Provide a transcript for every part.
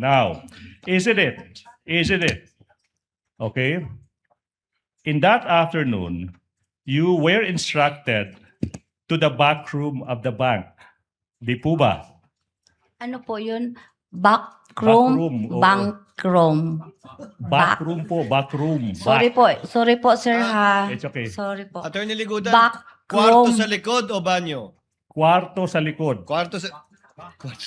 Now, isn't it? Isn't it? Okay? In that afternoon, you were instructed to the back room of the bank. Di po ba? Ano po yun? Backroom, oo. bankroom. Back room po, back room. Sorry Back. po. Sorry po, sir, ha? It's okay. Sorry po. Attorney Ligudan, Back kwarto room. sa likod o banyo? Kwarto sa likod. Kwarto sa...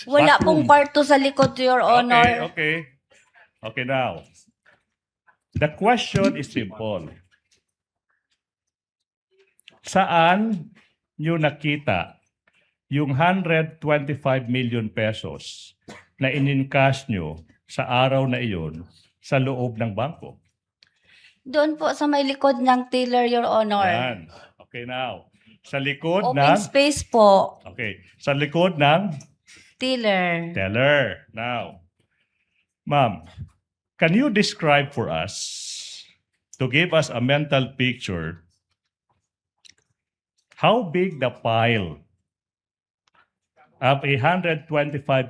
Wala backroom. pong kwarto sa likod, Your Honor. Okay, now. The question is simple. Saan nyo nakita yung 125 million pesos na in-encash nyo sa araw na iyon sa loob ng bangko? Doon po sa may likod ng teller, Your Honor. Yan. Okay, now. Sa likod Open ng... space po, Okay. Sa likod ng teller. teller. Now, ma'am, can you describe for us, to give us a mental picture, how big the pile of 125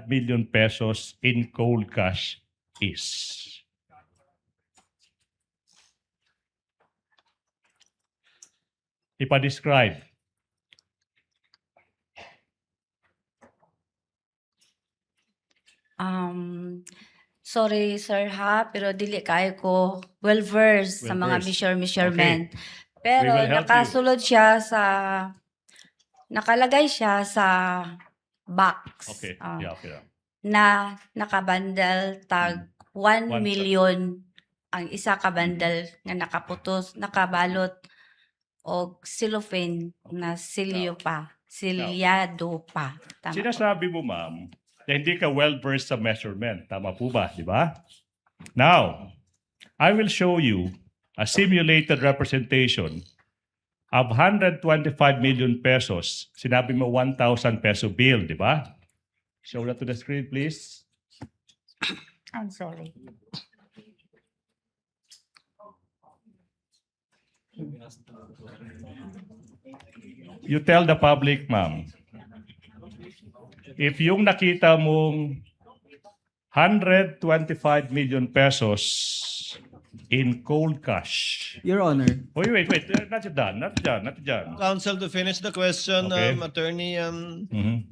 million pesos in cold cash is? Ipa-describe. Sorry, sir, ha? Pero dili kayo ko well-versed sa mga Well-versed. measurement. We Pero will help nakasulod siya sa... Nakalagay siya sa box. Okay. Ah, Yeah, okay. na nakabandal tag 1 One million ang isa ka bandal nga nakaputos, nakabalot og cellophane na silyo pa, silyado pa. Tama po. Sinasabi mo, ma'am, na hindi ka well-versed sa measurement. Tama po ba? Di ba? Now, I will show you a simulated representation of 125 million pesos. Sinabi mo 1,000 peso bill, di ba? Show that to the screen, please. I'm sorry. You tell the public, ma'am, if yung nakita mong 125 million pesos in cold cash. Your Honor, Wait. Not done. Counsel, to finish the question, Okay. Attorney Mhm.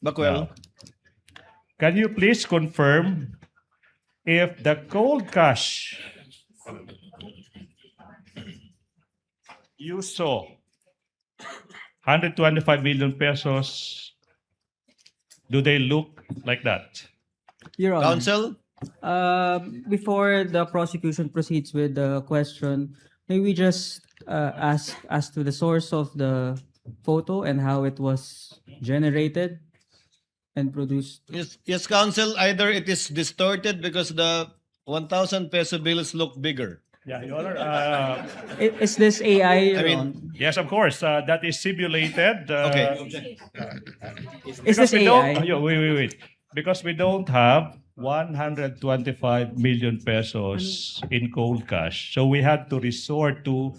Bacuel. Now, can you please confirm if the cold cash you saw 125 million pesos, do they look like that? Your Honor. Counsel? Before the prosecution proceeds with the question, may we just ask as to the source of the photo and how it was generated and produced? Yes, counsel. Either it is distorted because the 1,000 peso bills look bigger. Yeah, Your Honor. Is this AI? Your I mean- Honor? Yes, of course. That is simulated. Okay. Is this we don't, AI? wait. Because we don't have 125 million pesos in cold cash. So we had to resort to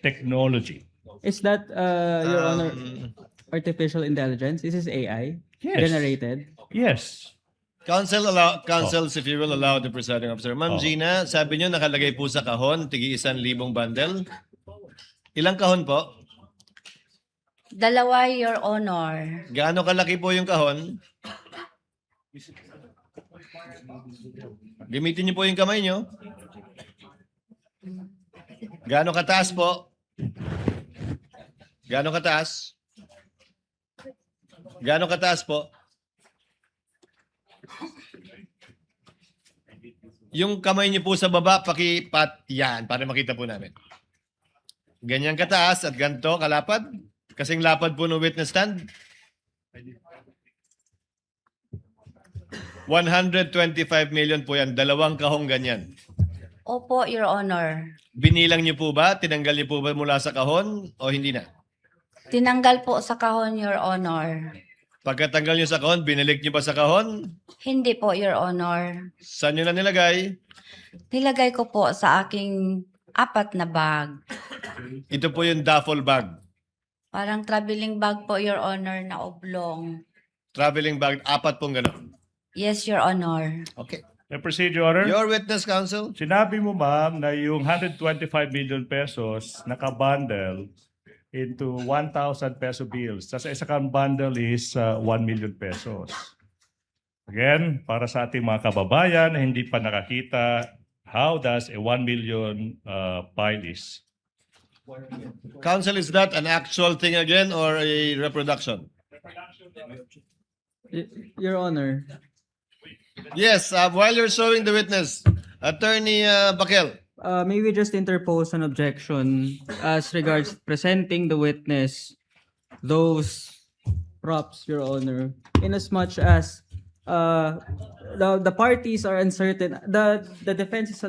technology. Is that, Your Honor, Um, artificial intelligence? Is this AI? Yes. Generated? Yes. Counsels, if you will allow the presiding officer. Ma'am Oh. Gina, sabi niyo nakalagay po sa kahon, tigi 1,000 bundle. Ilang kahon po? Dalawa, Your Honor. Gaano kalaki po yung kahon? Gamitin niyo po yung kamay niyo. Gaano kataas po? Gaano kataas? Gaano kataas po? Yung kamay niyo po sa baba, pakipat yan para makita po namin. Ganyan kataas at ganito kalapad. Kasing lapad po ng witness stand. 125 million po yan. Dalawang kahong ganyan. Opo, Your Honor. Binilang niyo po ba? Tinanggal niyo po ba mula sa kahon o hindi na? Tinanggal po sa kahon, Your Honor. Pagkatanggal niyo sa kahon, binalik niyo pa sa kahon? Hindi po, Your Honor. Saan niyo na nilagay? Nilagay ko po sa aking 4 na bag. Ito po yung duffel bag. Parang traveling bag po, Your Honor, na oblong. Traveling bag, 4 pong gano'n. Yes, Your Honor. Okay. May proceed, Your Honor. Your witness, counsel. Sinabi mo, ma'am, na yung 125 million pesos nakabundle into 1,000 peso bills. Tapos isa kang bundle is 1 million pesos. Again, para sa ating mga kababayan na hindi pa nakakita, how does a 1 million pile is? Counsel, is that an actual thing again or a reproduction? Your Honor, Yes, while you're showing the witness, Attorney Bakel. may we just interpose an objection as regards presenting the witness those props, Your Honor, in as much as the parties are uncertain, the defense is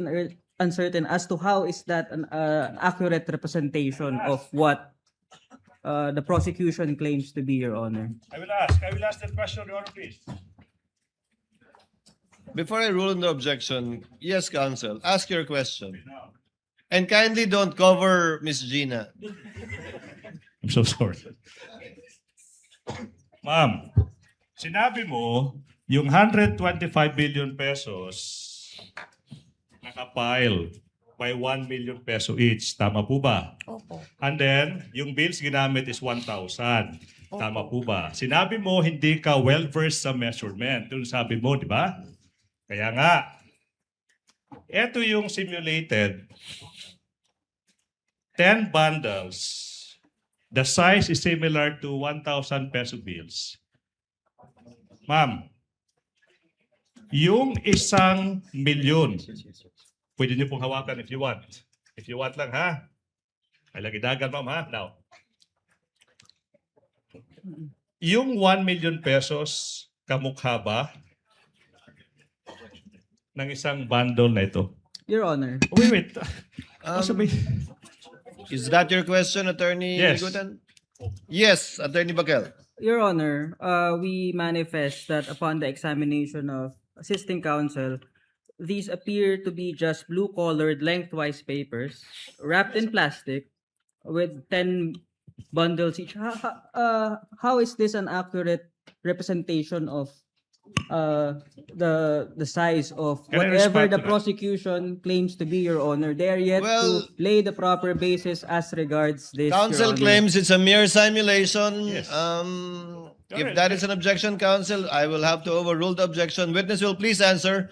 uncertain as to how is that an accurate representation of what the prosecution claims to be, Your Honor. I will ask that question, Your Honor, please. Before I rule on the objection, yes, counsel, ask your question. And kindly don't cover Miss Gina. I'm so sorry. Ma'am, sinabi mo yung 125 billion pesos nakapile by 1 million peso each. Tama po ba? Opo. And then, yung bills ginamit is 1,000. Tama po ba? Sinabi mo hindi ka well-versed sa measurement. Yung sabi mo, di ba? Kaya nga, ito yung simulated 10 bundles. The size is similar to 1,000 peso bills. Ma'am, yung 1 milyon, pwede niyo pong hawakan if you want. If you want lang, ha? Ay, lagi dagan, ma'am, ha? Now, yung 1 million pesos, kamukha ba ng isang bundle na ito? Your Honor, Wait. Sabi- Is that your question, Attorney Yes. Ligutan? Yes, Attorney Bakel. Your Honor, we manifest that upon the examination of assisting counsel, these appear to be just blue-colored lengthwise papers wrapped in plastic with 10 bundles each. How is this an accurate representation of the size of Can I whatever respond the to that? prosecution claims to be, Your Honor? They are yet Well- to lay the proper basis as regards this, Your Counsel Honor. claims it's a mere simulation. Yes. If that is an objection, counsel, I will have to overrule the objection. Witness will please answer.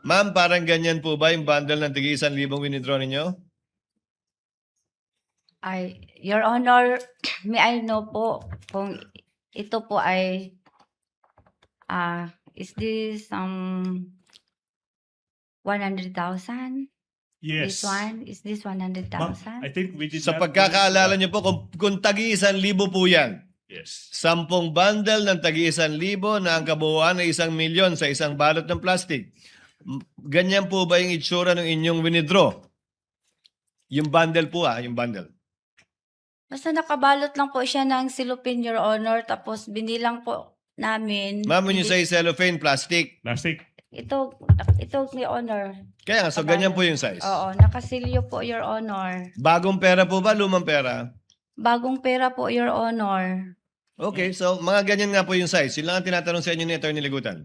Ma'am, parang ganyan po ba yung bundle ng tigi 1,000 withdraw ninyo? Your Honor, may I know po kung ito po ay is this 100,000? Yes. This one? Is this Ma'am, 100,000? I think we did Sa not- pagkakaalala niyo po, kung tagi 1,000 po yan, Yes. 10 bundle ng tagi 1,000 na ang kabuuan ay 1,000,000 sa isang balot ng plastic. Ganyan po ba yung itsura ng inyong withdraw? Yung bundle po yung bundle. Basta nakabalot lang po siya ng silupin, Your Honor, tapos binilang po namin. Ma'am, when you say cellophane, plastic. Plastic. Ito, Your Honor. Kaya nga, so ganyan po yung size. Oo, nakasilyo po, Your Honor. Bagong pera po ba, lumang pera? Bagong pera po, Your Honor. Okay, so mga ganyan nga po yung size. Yun lang ang tinatanong sa inyo ni Attorney Ligutan.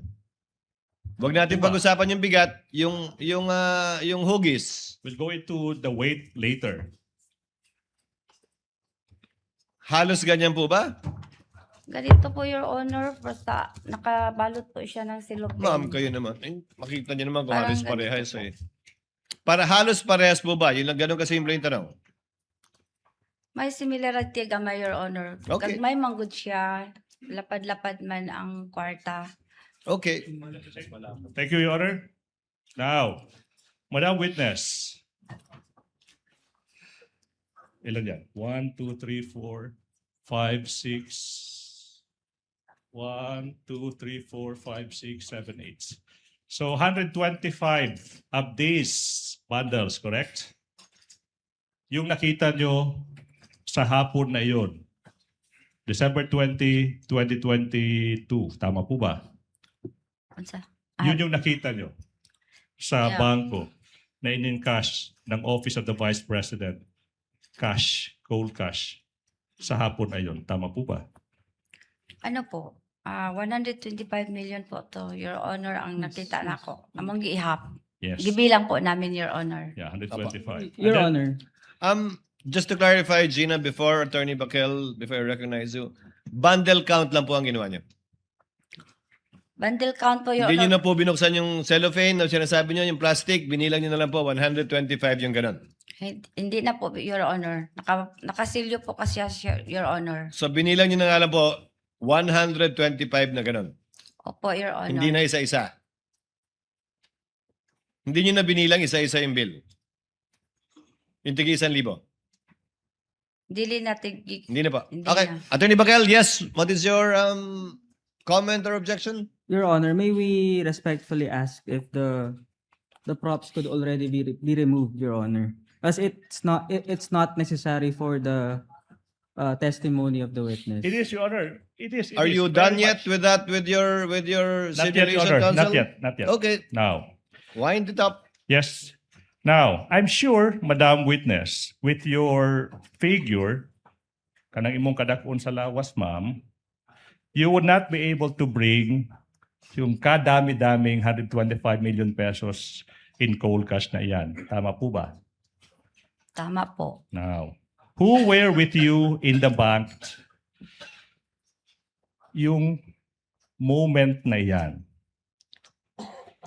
Huwag natin pag-usapan yung bigat, yung hugis. We'll go into the weight later. Halos ganyan po ba? Ganito po, Your Honor. Basta nakabalot po siya ng silupin. Ma'am, kayo naman. Makita niyo naman kung Parang halos ganito parehas po. Para halos parehas po ba? Yun lang ganun kasimple yung tanong. May similarity gamay, Your Honor. Okay. Kag may manggod siya, lapad-lapad man ang kwarta. Okay. Thank you, Your Honor. Now, Madam Witness. Ilan yan? 1, 2, 3, 4, 5, 6. 1, 2, 3, 4, 5, 6, 7, 8. So 125 of these bundles, correct? Yung nakita nyo sa hapon na yun, December 20, 2022. Tama po ba? Unsa? Yun yung nakita nyo sa Yeah. bangko na in-encash ng Office of the Vice President. Cash, cold cash, sa hapon na yun. Tama po ba? Ano po? 125 million po to, Your Honor, ang nakita nako. Among giihap. Yes. Gibilang po namin, Your Honor. Yeah, 125. Your And then- Honor, Just to clarify, Gina, before Attorney Bakel, before I recognize you, bundle count lang po ang ginawa niyo. Bundle count po, Your Hindi niyo Honor. na po binuksan yung cellophane na sinasabi niyo, yung plastic, binilang niyo na lang po, 125 yung ganun. Hindi na po, Your Honor. Nakasilyo po kasi siya, Your Honor. So binilang niyo na nga lang po, 125 na ganun. Opo, Your Honor. Hindi na isa-isa. Hindi niyo na binilang isa-isa yung bill. Yung tigi 1,000. Dili natin Hindi na po. Hindi Okay. na. Attorney Bakel, yes. What is your comment or objection? Your Honor, may we respectfully ask if the props could already be removed, Your Honor, as it's not necessary for the testimony of the witness. It is, Your Honor. It is. Are is you very done much. yet with that, with your Not yet, Your simulation, Honor. counsel? Not yet. Okay. Now, Wind it up. yes. Now, I'm sure, Madam Witness, with your figure, kanang imong kadakon sa lawas, ma'am, you would not be able to bring yung kadami-daming 125 million pesos in cold cash na iyan. Tama po ba? Tama po. Now, who were with you in the bank yung moment na iyan?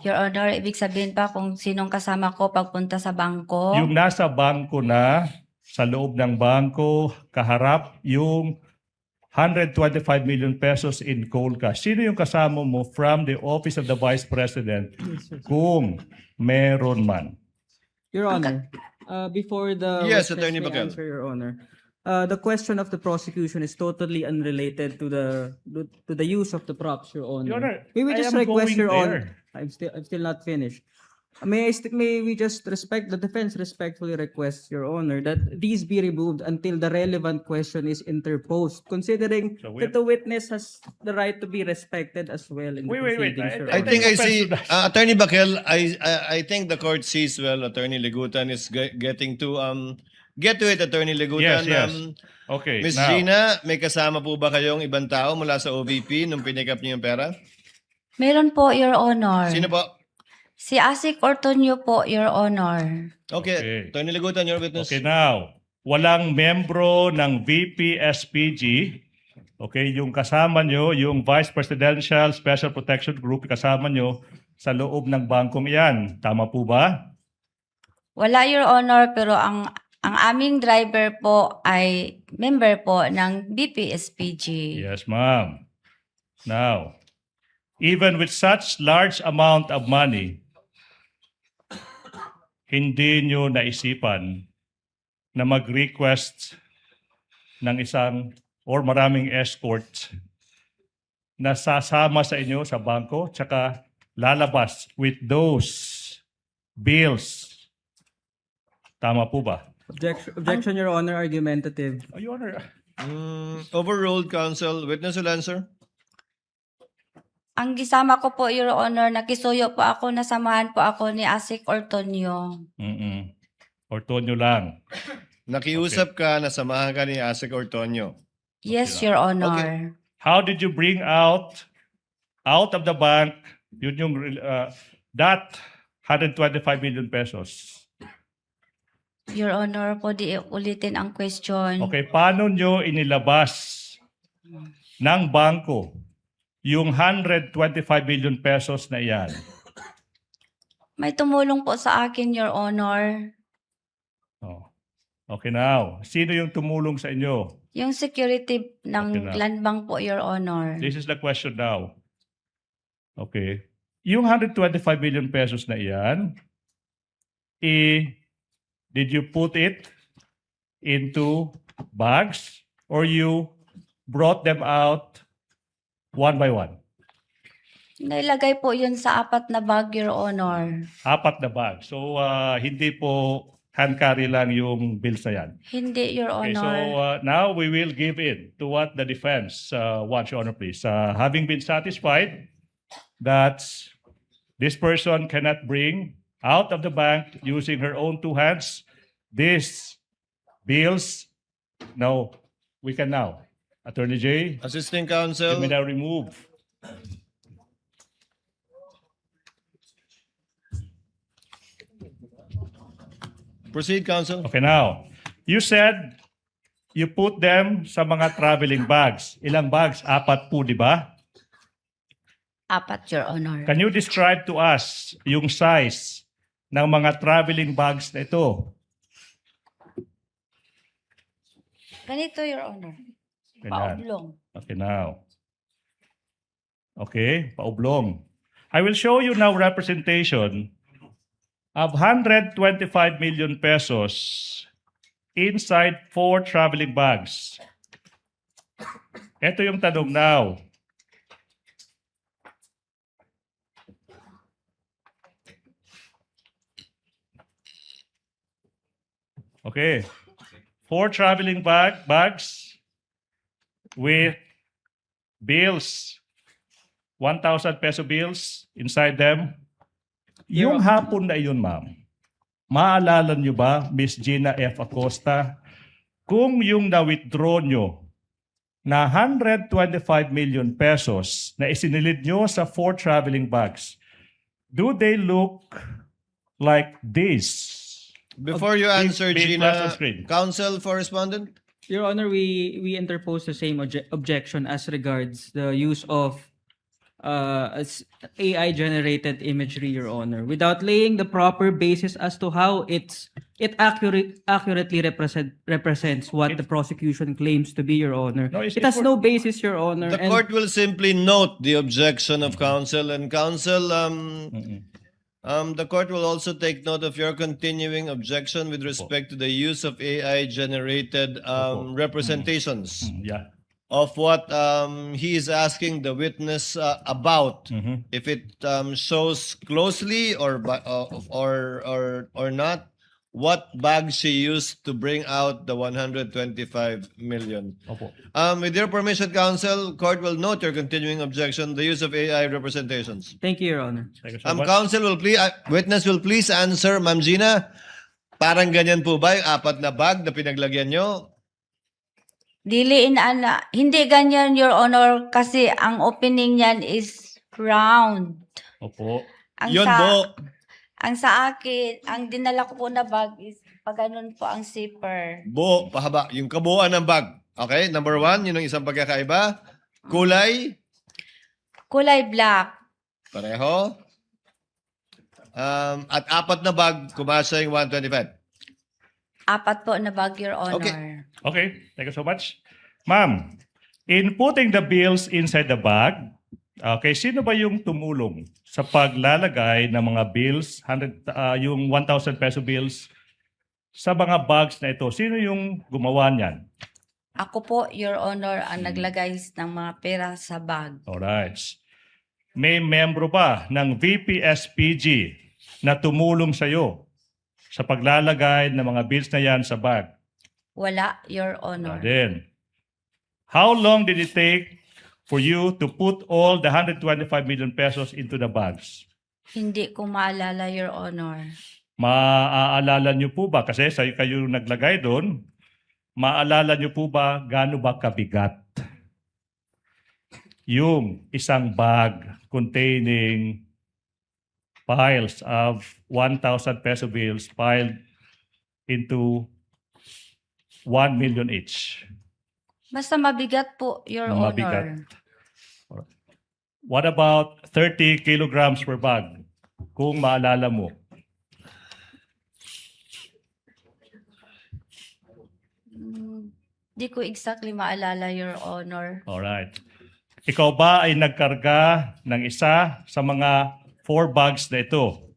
Your Honor, ibig sabihin pa kung sinong kasama ko pagpunta sa bangko. Yung nasa bangko na, sa loob ng bangko, kaharap yung 125 million pesos in cold cash. Sino yung kasama mo from the Office of the Vice President kung meron man? Your Honor, before the Yes, witness Attorney may Bakel. answer, Your Honor, the question of the prosecution is totally unrelated to the use of the props, Your Honor. Your Honor, May we I just am request, going Your Honor? there. I'm still not finished. May we just the defense respectfully request, Your Honor, that these be removed until the relevant question is interposed, considering So we that the witness has the right to be respected as well in the Wait. proceedings, Your I Honor. think I Offense see, to that. Attorney Bakel, I think the court sees well, Attorney Ligutan is getting to, get to it, Attorney Ligutan. Yes. Okay, Miss now, Gina, may kasama po ba kayong ibang tao mula sa OVP nung pinikap niyo yung pera? Meron po, Your Honor. Sino po? Si Asik Ortonio po, Your Honor. Okay, Okay. Attorney Ligutan, your witness. Okay, now, walang membro ng VP-SPG. Okay, yung kasama nyo, yung Vice Presidential Special Protection Group, kasama nyo sa loob ng bangkong iyan. Tama po ba? Wala, Your Honor, pero ang aming driver po ay member po ng BPSPG. Yes, ma'am. Now, even with such large amount of money, hindi nyo naisipan na mag-request ng isang or maraming escort na sasama sa inyo sa bangko tsaka lalabas with those bills. Tama po ba? Objection, Your Honor, argumentative. Oh, Your Honor. Overruled, counsel. Witness will answer. Ang gisama ko po, Your Honor, nakisuyo po ako, nasamahan po ako ni Asik Ortonio. Ortonio lang. Nakiusap ka, nasamahan ka ni Asik Ortonio. Yes, Okay Your Honor. How did you bring out of the bank yun yung that 125 million pesos? Your Honor, po di ulitin ang question. Okay, paano nyo inilabas ng bangko yung 125 million pesos na iyan? May tumulong po sa akin, Your Honor. Oh. Okay, now, sino yung tumulong sa inyo? Yung security Okay ng na. land bank po, Your Honor. This is the question now. Okay. Yung 125 million pesos na iyan, did you put it into bags or you brought them out one by one? Nailagay po yun sa 4 na bag, Your Honor. 4 na bag. So, hindi po hand carry lang yung bills na yan. Hindi, Your Okay, so Honor. now we will give in to what the defense wants, Your Honor, please. Having been satisfied that this person cannot bring out of the bank using her own 2 hands these bills, no, we can now. Attorney J, Assisting you counsel. may now remove Proceed, counsel. Okay, now, you said you put them sa mga traveling bags. Ilang bags? 4 po, di ba? 4, Your Honor. Can you describe to us yung size ng mga traveling bags na ito? Ganito, Your Honor. Ganyan. Paoblong. Okay, now. Okay, paoblong. I will show you now representation of 125 million pesos inside 4 traveling bags. Ito yung tanong now. Okay. 4 traveling bags with bills, 1,000 peso bills inside them. Yung hapon na yun, ma'am, maalala nyo ba, Miss Gina F. Acosta, kung yung na-withdraw nyo na 125 million pesos na isinilid nyo sa 4 traveling bags, do they look like this? Before you answer, Big flash on Gina, screen. counsel for respondent. Your Honor, we interpose the same objection as regards the use of AI-generated imagery, Your Honor, without laying the proper basis as to how it accurately represents what the prosecution claims to be, Your Honor. No, It has no basis, Your Honor. The and- court will simply note the objection of counsel, and counsel, the court will also take note of your continuing objection with respect to the use of AI-generated representations Yeah. of what he is asking the witness about. If it shows closely or not, what bag she used to bring out the 125 million. Opo. With your permission, counsel, court will note your continuing objection, the use of AI representations. Thank you, Your Honor. Thank you so much. Counsel will please, witness will please answer, Ma'am Gina. Parang ganyan po ba yung 4 na bag na pinaglagyan nyo? Hindi ganyan, Your Honor, kasi ang opening niyan is round. Opo. Ang Yun sa, po. Ang sa akin, ang dinala ko po na bag is pag ganun po ang zipper. Buo, pahaba. Yung kabuuan ng bag. Okay, number 1, yun ang isang pagkakaiba. Kulay, Kulay black. pareho. At 4 na bag, kumasa yung 125. 4 po na bag, Your Honor. Okay. Okay, thank you so much. Ma'am, in putting the bills inside the bag, okay, sino ba yung tumulong sa paglalagay ng mga bills, yung 1,000 peso bills, sa mga bags na ito? Sino yung gumawa niyan? Ako po, Your Honor, ang naglagay ng mga pera sa bag. Alright. May membro ba ng VPSPG na tumulong sa iyo sa paglalagay ng mga bills na yan sa bag? Wala, Your Honor. Then, how long did it take for you to put all the 125 million pesos into the bags? Hindi ko maalala, Your Honor. Maaalala niyo po ba, kasi sa kayo naglagay doon, maaalala niyo po ba gaano ba kabigat yung isang bag containing piles of 1,000 peso bills piled into 1 million each? Basta mabigat po, Your Mabigat. Honor. What about 30 kilograms per bag? Kung maalala mo. Di ko exactly maalala, Your Honor. Alright. Ikaw ba ay nagkarga ng isa sa mga 4 bags na ito?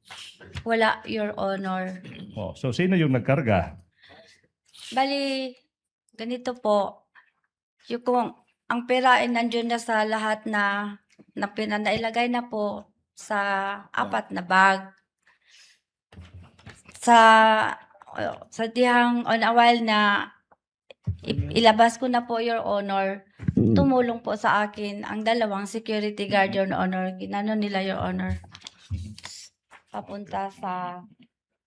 Wala, Your Honor. Oh, so sino yung nagkarga? Bali, ganito po. Yung kung ang pera ay nandiyon na sa lahat na nailagay na po sa 4 na bag. Sa dihang on a while na ilabas ko na po, Your Honor, tumulong po sa akin ang 2 security guard, Your Honor. Ginano nila, Your Honor, papunta sa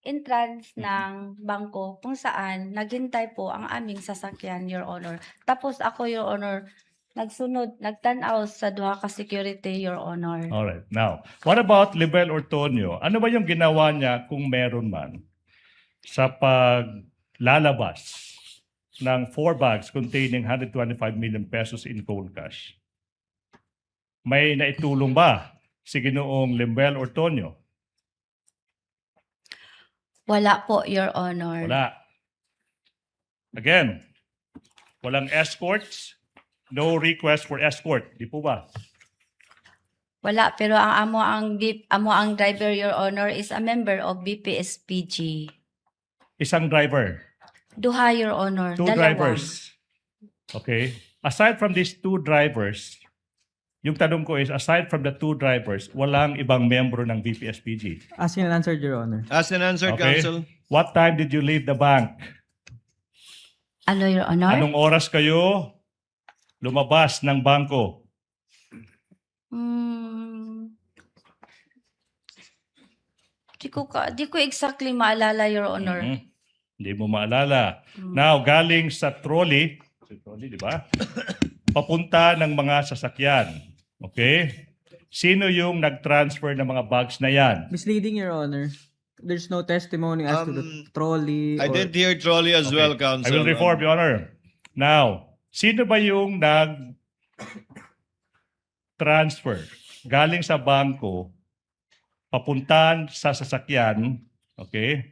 entrance ng bangko kung saan naghintay po ang aming sasakyan, Your Honor. Tapos ako, Your Honor, nagtanaw sa duha ka security, Your Honor. Alright. Now, what about Libel Ortonio? Ano ba yung ginawa niya kung meron man sa paglalabas ng 4 bags containing 125 million pesos in cold cash? May naitulong ba si Ginoong Libel Ortonio? Wala po, Your Honor. Wala. Again, walang escorts, no request for escort. Di po ba? Wala, pero ang amo ang driver, Your Honor, is a member of BPSPG. Isang driver. Duha, Your Honor. 2 Dalawa. drivers. Okay. Aside from these 2 drivers, yung tanong ko is, aside from the 2 drivers, walang ibang membro ng BPSPG. Asked and answered, Your Honor. Asked and answered, Okay. Counsel. What time did you leave the bank? Ano, Your Honor? Anong oras kayo lumabas ng bangko? Di ko exactly maalala, Your Honor. Mhm. Hindi mo maalala. Mm. Now, galing sa trolley, di ba? Papunta ng mga sasakyan. Okay? Sino yung nag-transfer ng mga bags na yan? Misleading, Your Honor. There's no testimony as to the trolley. I or- did hear trolley as Okay. well, Counsel. I will reform, Your Honor. Now, sino ba yung nag-transfer galing sa bangko, papuntan sa sasakyan, okay,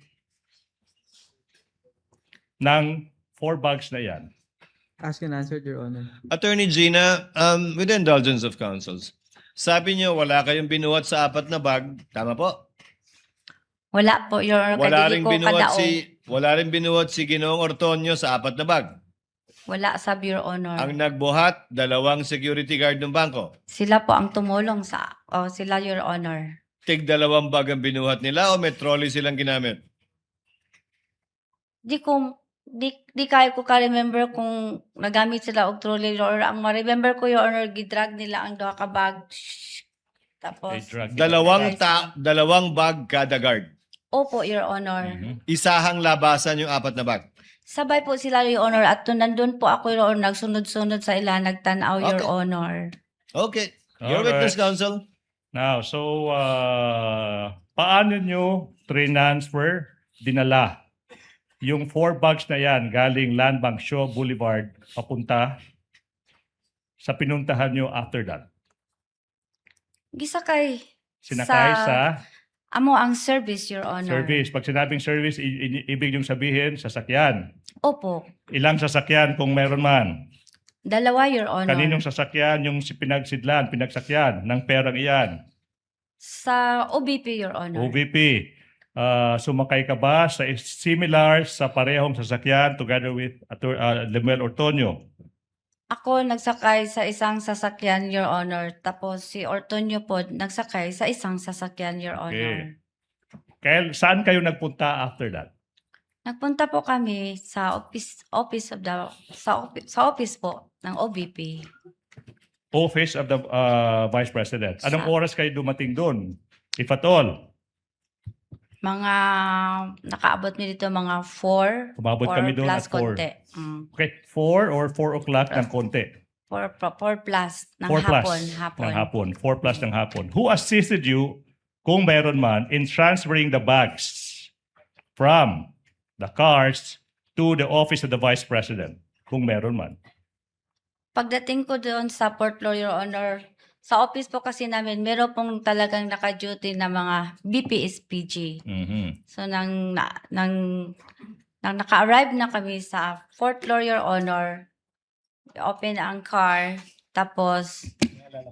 ng 4 bags na yan? Asked and answered, Your Honor. Attorney Gina, with the indulgence of counsels, sabi niyo wala kayong binuhat sa 4 na bag. Tama po? Wala po, Your Honor. Wala Kadili ring ko binuhat kadaog. wala rin binuhat si Ginoong Ortonio sa 4 na bag. Wala, sab, Your Honor. Ang nagbuhat, 2 security guard ng bangko. Sila po ang tumulong sila, Your Honor. Tig 2 bag ang binuhat nila o may trolley silang ginamit? Di kaya ko ka-remember kung nagamit sila og trolley, Your Honor. Ang ma-remember ko, Your Honor, gidrag nila ang duha ka bag. Tapos, They drug- 2 bag kada guard. opo, Your Honor. Mhm. Isahang labasan yung 4 na bag. Sabay po sila, Your Honor, at nandun po ako, Your Honor, nagsunod-sunod sa ila, nagtanaw, Your Okay. Honor. Okay. Your Alright. witness, counsel. Now, so, paano nyo transfer, dinala yung 4 bags na yan galing Land Bank Shaw Boulevard papunta sa pinuntahan nyo after that? Gisakay. Sinakay sa Amo ang service, Your Honor. service. Pag sinabing service, ibig yung sabihin, sasakyan. Opo. Ilang sasakyan kung meron man? 2, Your Honor. Kaninong sasakyan yung pinagsakyan ng perang iyan? Sa OBP, Your Honor. OVP. Sumakay ka ba sa similar sa parehong sasakyan together with Lemel Ortonio? Ako nagsakay sa isang sasakyan, Your Honor. Tapos si Ortonio po nagsakay sa isang sasakyan, Your Honor. Kaya saan kayo nagpunta after that? Nagpunta po kami sa office po ng OBP. Office of the Vice President. Anong Sa- oras kayo dumating doon? If at all? Mga nakaabot mi dito mga 4. Umabot kami doon plus at 4. konti. Okay, 4 or 4 o'clock ng konti? 4 plus ng 4 plus hapon. ng hapon. 4 plus ng hapon. Who assisted you, kung meron man, in transferring the bags from the cars to the office of the Vice President? Kung meron man. Pagdating ko doon sa Port Law, Your Honor, sa office po kasi namin, meron pong talagang naka-duty na mga BPSPG. Mhm. So, nang naka-arrive na kami sa fourth floor, Your Honor, open ang car, tapos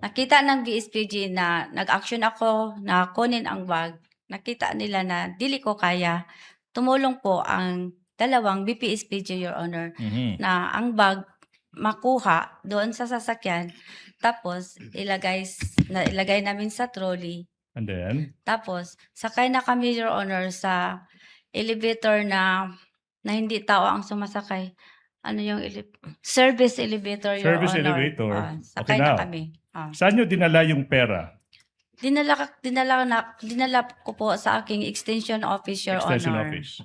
nakita ng BSPG na nag-action ako na kunin ang bag. Nakita nila na dili ko kaya. Tumulong po ang 2 BPSPG, Your Honor, Mhm. na ang bag makuha doon sa sasakyan, tapos ilagay namin sa trolley. And then, Tapos, sakay na kami, Your Honor, sa elevator na hindi tao ang sumasakay. Ano yung service elevator, Your Service Honor. elevator. Okay, Sakay na now. kami. saan nyo dinala yung pera? Dinala ko po sa aking extension office, Your Extension Honor. office.